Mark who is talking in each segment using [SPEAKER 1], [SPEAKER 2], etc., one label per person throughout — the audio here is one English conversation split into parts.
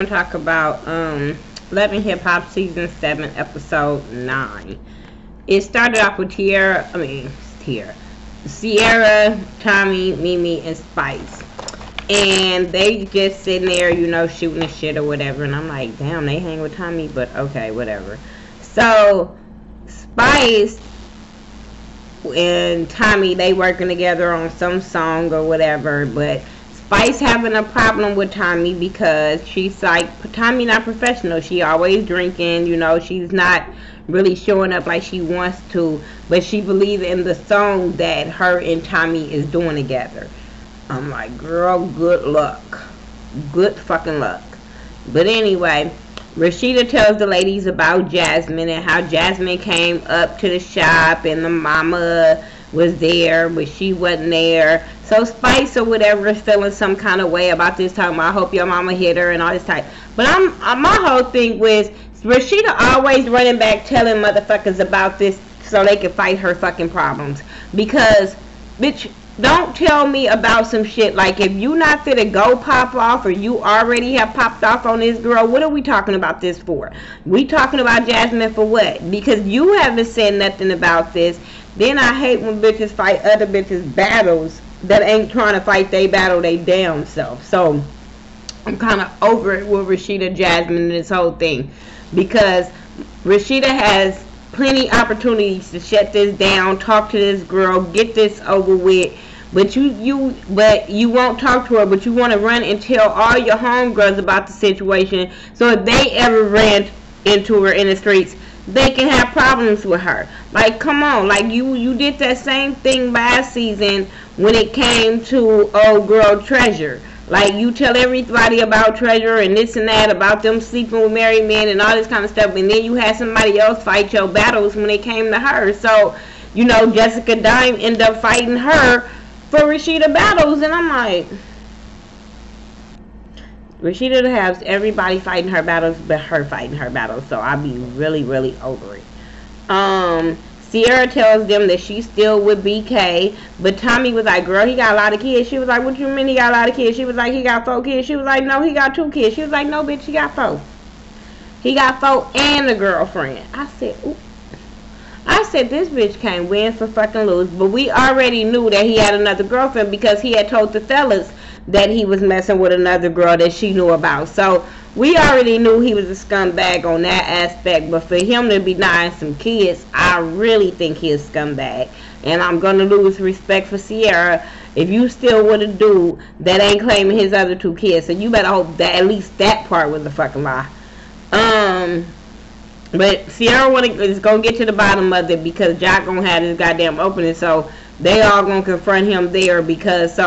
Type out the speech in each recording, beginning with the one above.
[SPEAKER 1] Talk about Love and Hip Hop season 7 episode 9. It started off with Sierra, Tommy, Mimi, and Spice, and they just sitting there, shooting the shit or whatever. And I'm like, damn, they hang with Tommy, but okay, whatever. So Spice and Tommy, they working together on some song or whatever, but Spice having a problem with Tommy because she's like, Tommy not professional. She always drinking, she's not really showing up like she wants to, but she believes in the song that her and Tommy is doing together. I'm like, girl, good luck. Good fucking luck. But anyway, Rashida tells the ladies about Jasmine and how Jasmine came up to the shop and the mama was there, but she wasn't there. So Spice or whatever is feeling some kind of way about this, talking about, I hope your mama hit her and all this type. But my whole thing was Rashida always running back telling motherfuckers about this so they can fight her fucking problems. Because, bitch, don't tell me about some shit like if you not fit to go pop off or you already have popped off on this girl, what are we talking about this for? We talking about Jasmine for what? Because you haven't said nothing about this. Then I hate when bitches fight other bitches' battles that ain't trying to fight they battle they damn self. So I'm kind of over it with Rashida, Jasmine, and this whole thing, because Rashida has plenty opportunities to shut this down, talk to this girl, get this over with, but you won't talk to her, but you want to run and tell all your homegirls about the situation, so if they ever ran into her in the streets, they can have problems with her. Like, come on, like you did that same thing last season when it came to old girl Treasure. Like, you tell everybody about Treasure and this and that, about them sleeping with married men and all this kind of stuff, and then you had somebody else fight your battles when it came to her. So, Jessica Dime ended up fighting her for Rashida battles, and I'm like, Rashida has everybody fighting her battles but her fighting her battles, so I'll be really, really over it. Sierra tells them that she's still with BK, but Tommy was like, girl, he got a lot of kids. She was like, what you mean he got a lot of kids? She was like, he got 4 kids. She was like, no, he got 2 kids. She was like, no, bitch, he got 4. He got 4 and a girlfriend. I said, ooh. I said, this bitch can't win for fucking lose, but we already knew that he had another girlfriend because he had told the fellas that he was messing with another girl that she knew about. So we already knew he was a scumbag on that aspect, but for him to be denying some kids, I really think he is a scumbag. And I'm going to lose respect for Sierra if you still with a dude that ain't claiming his other 2 kids. So you better hope that at least that part was a fucking lie. But Sierra is going to get to the bottom of it because Jack going to have this goddamn opening, so they all going to confront him there, because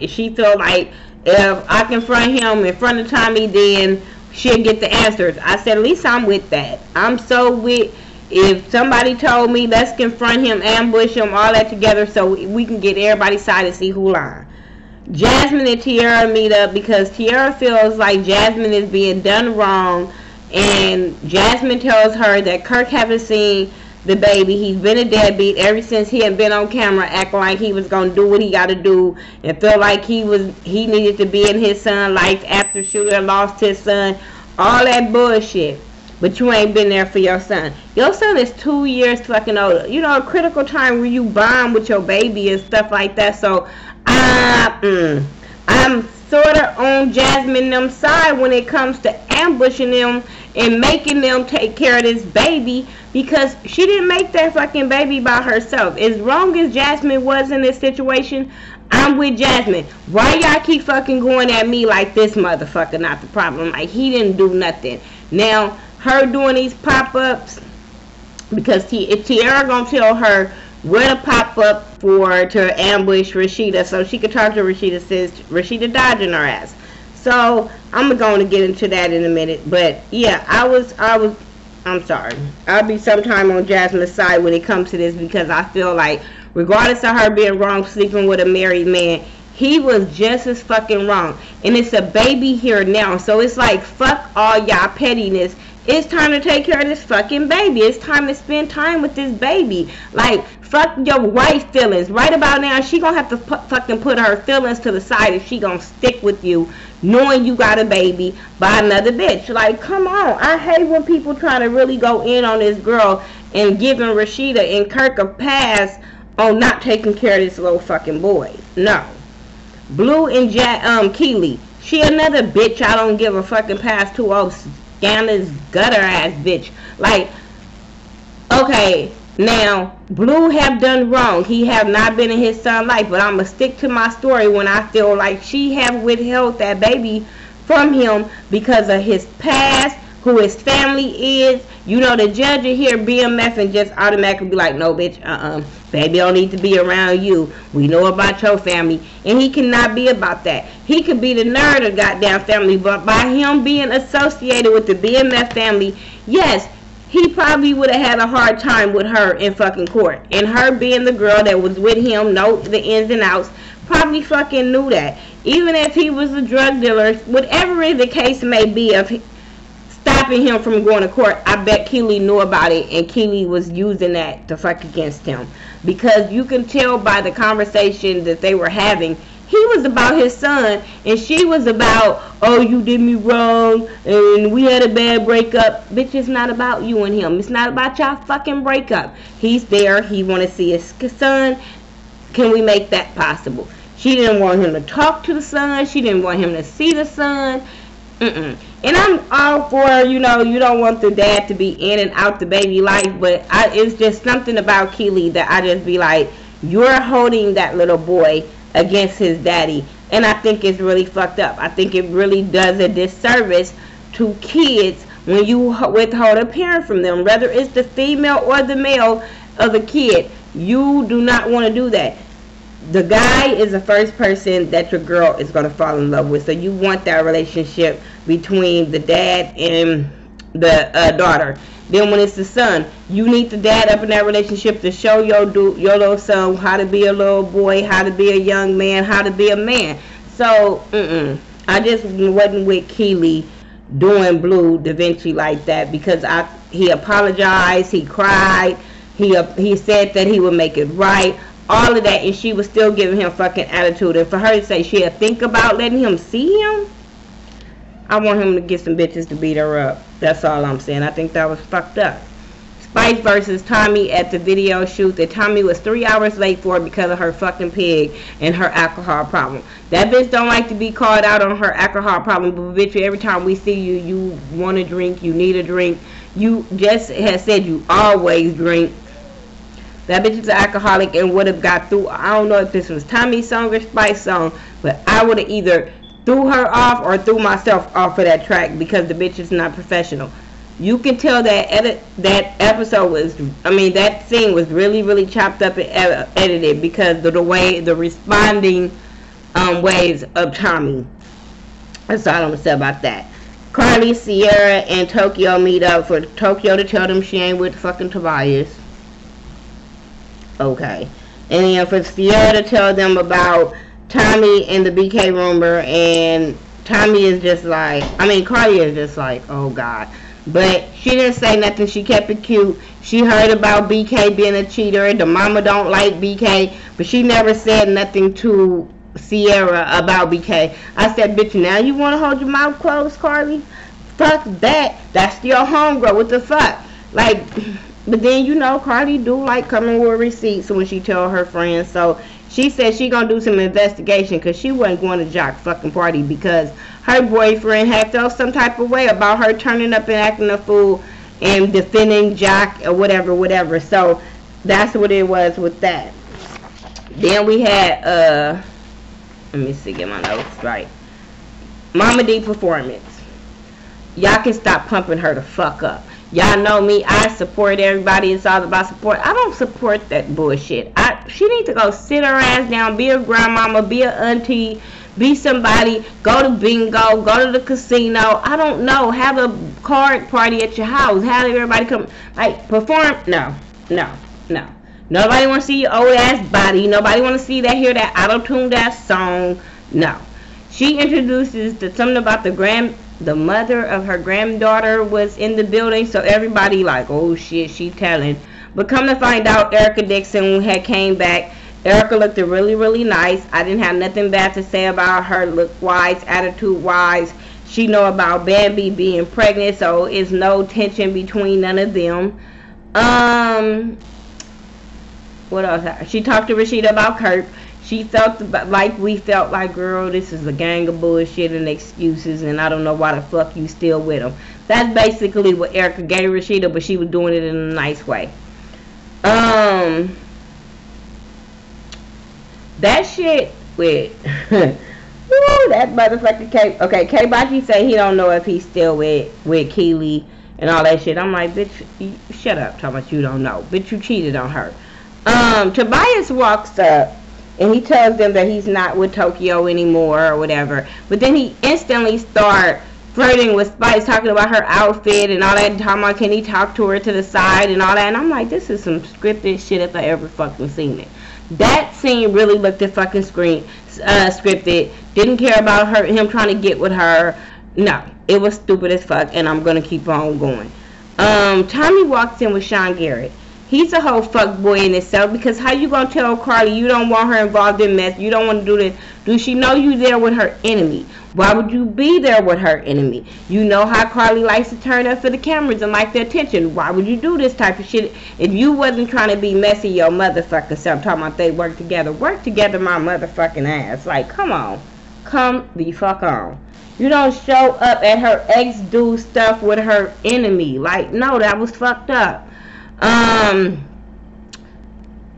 [SPEAKER 1] she feel like if I confront him in front of Tommy, then she'll get the answers. I said, at least I'm with that. I'm so with, if somebody told me, let's confront him, ambush him, all that together so we can get everybody's side and see who lying. Jasmine and Tiara meet up because Tiara feels like Jasmine is being done wrong, and Jasmine tells her that Kirk haven't seen the baby. He's been a deadbeat ever since he had been on camera acting like he was going to do what he got to do and feel like he needed to be in his son's life after Sugar lost his son. All that bullshit. But you ain't been there for your son. Your son is 2 years fucking older. A critical time where you bond with your baby and stuff like that. So I'm sort of on Jasmine them side when it comes to ambushing them and making them take care of this baby, because she didn't make that fucking baby by herself. As wrong as Jasmine was in this situation, I'm with Jasmine. Why y'all keep fucking going at me like this motherfucker not the problem? Like, he didn't do nothing. Now, her doing these pop-ups, because Tiara gonna tell her where to pop up for to ambush Rashida so she could talk to Rashida, since Rashida dodging her ass. So I'm going to get into that in a minute. But yeah, I'm sorry. I'll be sometime on Jasmine's side when it comes to this, because I feel like regardless of her being wrong sleeping with a married man, he was just as fucking wrong. And it's a baby here now. So it's like, fuck all y'all pettiness. It's time to take care of this fucking baby. It's time to spend time with this baby. Like, Fuck your wife's feelings. Right about now, she gonna have to fucking put her feelings to the side if she gonna stick with you, knowing you got a baby by another bitch. Like, come on. I hate when people try to really go in on this girl and giving Rashida and Kirk a pass on not taking care of this little fucking boy. No. Blue and Keely. She another bitch I don't give a fucking pass to. Oh, scandalous gutter ass bitch. Like, okay, now Blue have done wrong. He have not been in his son's life, but I'ma stick to my story when I feel like she have withheld that baby from him because of his past, who his family is. You know, the judge will hear BMF and just automatically be like, no, bitch, baby don't need to be around you. We know about your family. And he cannot be about that. He could be the nerd of goddamn family, but by him being associated with the BMF family, yes, he probably would have had a hard time with her in fucking court. And her being the girl that was with him, know the ins and outs, probably fucking knew that. Even if he was a drug dealer, whatever the case may be of stopping him from going to court, I bet Keely knew about it, and Keely was using that to fuck against him. Because you can tell by the conversation that they were having, he was about his son, and she was about, oh, you did me wrong, and we had a bad breakup. Bitch, it's not about you and him. It's not about y'all fucking breakup. He's there. He want to see his son. Can we make that possible? She didn't want him to talk to the son. She didn't want him to see the son. And I'm all for, you know, you don't want the dad to be in and out the baby life, but it's just something about Keely that I just be like, you're holding that little boy against his daddy, and I think it's really fucked up. I think it really does a disservice to kids when you withhold a parent from them, whether it's the female or the male of the kid. You do not want to do that. The guy is the first person that your girl is going to fall in love with, so you want that relationship between the dad and the daughter. Then when it's the son, you need the dad up in that relationship to show your little son how to be a little boy, how to be a young man, how to be a man. So, I just wasn't with Keely doing Blue Da Vinci like that, because he apologized, he cried, he said that he would make it right, all of that, and she was still giving him fucking attitude. And for her to say she'll think about letting him see him, I want him to get some bitches to beat her up. That's all I'm saying. I think that was fucked up. Spice versus Tommy at the video shoot that Tommy was 3 hours late for because of her fucking pig and her alcohol problem. That bitch don't like to be called out on her alcohol problem, but bitch, every time we see you, you want to drink, you need a drink. You just has said you always drink. That bitch is an alcoholic and would have got through. I don't know if this was Tommy's song or Spice's song, but I would have either threw her off or threw myself off of that track because the bitch is not professional. You can tell that that episode was, that scene was really, really chopped up and edited because of the way, the responding ways of Tommy. That's all I'm going to say about that. Carly, Sierra, and Tokyo meet up for Tokyo to tell them she ain't with fucking Tobias. Okay. And then for Sierra to tell them about Tommy and the BK rumor, and Tommy is just like, Carly is just like, oh God. But she didn't say nothing. She kept it cute. She heard about BK being a cheater. The mama don't like BK, but she never said nothing to Sierra about BK. I said, bitch, now you want to hold your mouth closed, Carly? Fuck that. That's your homegirl. What the fuck? Like, but then, you know, Cardi do like coming with receipts when she tell her friends. So she said she gonna do some investigation because she wasn't going to Jock's fucking party because her boyfriend had felt some type of way about her turning up and acting a fool and defending Jock or whatever. So that's what it was with that. Then we had let me see, get my notes right. Mama D performance. Y'all can stop pumping her the fuck up. Y'all know me, I support everybody. It's all about support. I don't support that bullshit. She needs to go sit her ass down, be a grandmama, be a auntie, be somebody, go to bingo, go to the casino. I don't know. Have a card party at your house. Have everybody come, like, perform. No. Nobody want to see your old ass body. Nobody want to see that, hear that auto-tuned ass song. No. She introduces something about the mother of her granddaughter was in the building, so everybody like, oh shit, she telling. But come to find out, Erica Dixon had came back. Erica looked really, really nice. I didn't have nothing bad to say about her look-wise, attitude-wise. She know about Bambi being pregnant, so it's no tension between none of them. What else? She talked to Rashida about Kirk. She felt like we felt like, girl, this is a gang of bullshit and excuses, and I don't know why the fuck you still with them. That's basically what Erica gave Rashida, but she was doing it in a nice way. That shit with that motherfucker K. Okay, K. Bachi say he don't know if he's still with Keely and all that shit. I'm like, bitch, shut up, talking about you don't know. Bitch, you cheated on her. Tobias walks up and he tells them that he's not with Tokyo anymore or whatever. But then he instantly start flirting with Spice, talking about her outfit and all that, and talking about can he talk to her to the side and all that. And I'm like, this is some scripted shit if I ever fucking seen it. That scene really looked at fucking scripted. Didn't care about him trying to get with her. No, it was stupid as fuck, and I'm gonna keep on going. Tommy walks in with Sean Garrett. He's a whole fuck boy in itself, because how you gonna tell Carly you don't want her involved in mess? You don't want to do this. Do she know you there with her enemy? Why would you be there with her enemy? You know how Carly likes to turn up for the cameras and like the attention. Why would you do this type of shit if you wasn't trying to be messy your motherfucking self? Talking about they work together. Work together my motherfucking ass. Like, come on. Come the fuck on. You don't show up at her ex do stuff with her enemy. Like, no, that was fucked up.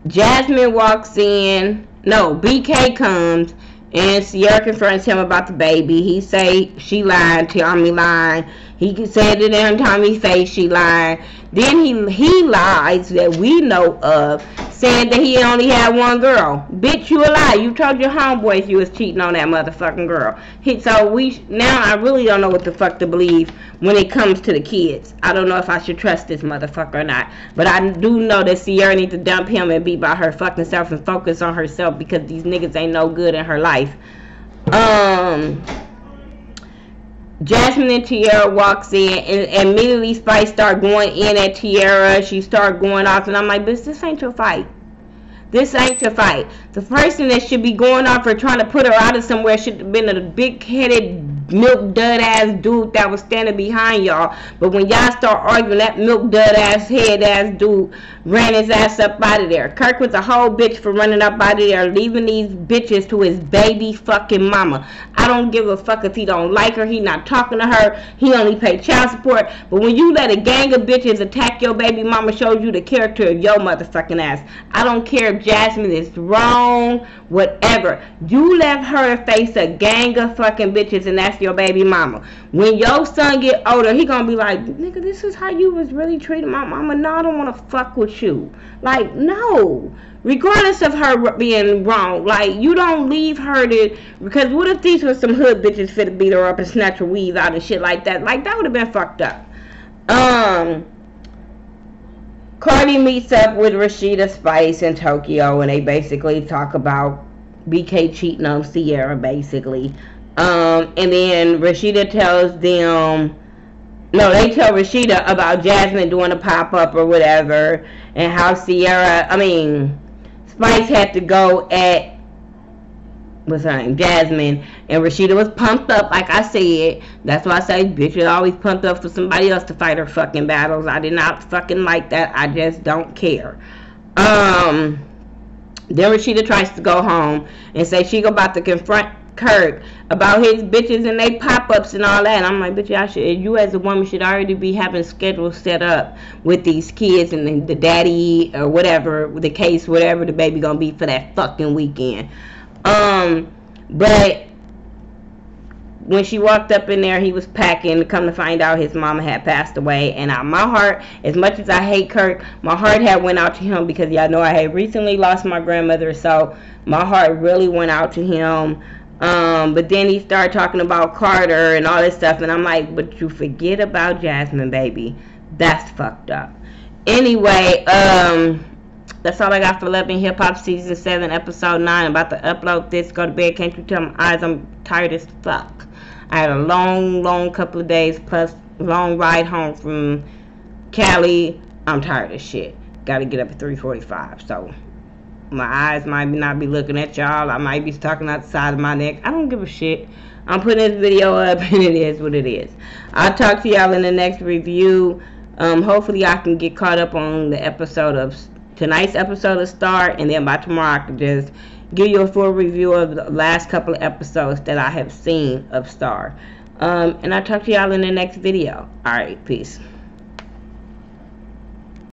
[SPEAKER 1] Jasmine walks in. No, BK comes. And Sierra confronts him about the baby. He say she lied, Tommy lied. He said it in Tommy's face, she lied. Then he lies that we know of, saying that he only had one girl. Bitch, you a lie. You told your homeboys you was cheating on that motherfucking girl. Now I really don't know what the fuck to believe when it comes to the kids. I don't know if I should trust this motherfucker or not. But I do know that Sierra needs to dump him and be by her fucking self and focus on herself, because these niggas ain't no good in her life. Jasmine and Tiara walks in, and immediately Spice start going in at Tiara. She start going off, and I'm like, bitch, this ain't your fight. This ain't your fight. The person that should be going off or trying to put her out of somewhere should have been a big-headed, milk dud ass dude that was standing behind y'all. But when y'all start arguing, that milk dud ass head ass dude ran his ass up out of there. Kirk was a whole bitch for running up out of there, leaving these bitches to his baby fucking mama. I don't give a fuck if he don't like her. He not talking to her. He only pay child support. But when you let a gang of bitches attack your baby mama, shows you the character of your motherfucking ass. I don't care if Jasmine is wrong, whatever. You let her face a gang of fucking bitches, and that's your baby mama. When your son get older, he gonna be like, nigga, this is how you was really treating my mama. No, I don't want to fuck with you. Like, no. Regardless of her being wrong, like, you don't leave her to, because what if these were some hood bitches fit to beat her up and snatch her weave out and shit like that? Like, that would have been fucked up. Cardi meets up with Rashida, Spice, and Tokyo, and they basically talk about BK cheating on Sierra, basically. And then Rashida tells them, no, they tell Rashida about Jasmine doing a pop-up or whatever, and how Spice had to go at, what's her name, Jasmine, and Rashida was pumped up, like I said. That's why I say, bitch is always pumped up for somebody else to fight her fucking battles. I did not fucking like that. I just don't care. Then Rashida tries to go home and say she about to confront Kirk about his bitches and they pop-ups and all that. And I'm like, bitch, you as a woman should already be having schedules set up with these kids and the daddy or whatever the case, whatever the baby gonna be for that fucking weekend. But when she walked up in there, he was packing. To come to find out, his mama had passed away. And my heart, as much as I hate Kirk, my heart had went out to him, because y'all know I had recently lost my grandmother, so my heart really went out to him. But then he started talking about Carter and all this stuff, and I'm like, but you forget about Jasmine, baby. That's fucked up. Anyway, that's all I got for Love and Hip Hop Season 7, Episode 9. I'm about to upload this. Go to bed. Can't you tell my eyes? I'm tired as fuck. I had a long couple of days, plus long ride home from Cali. I'm tired of shit. got to get up at 3:45. So my eyes might not be looking at y'all. I might be talking out the side of my neck. I don't give a shit. I'm putting this video up and it is what it is. I'll talk to y'all in the next review. Hopefully I can get caught up on the episode of tonight's episode of Star, and then by tomorrow I can just give you a full review of the last couple of episodes that I have seen of Star. And I'll talk to y'all in the next video. Alright, peace.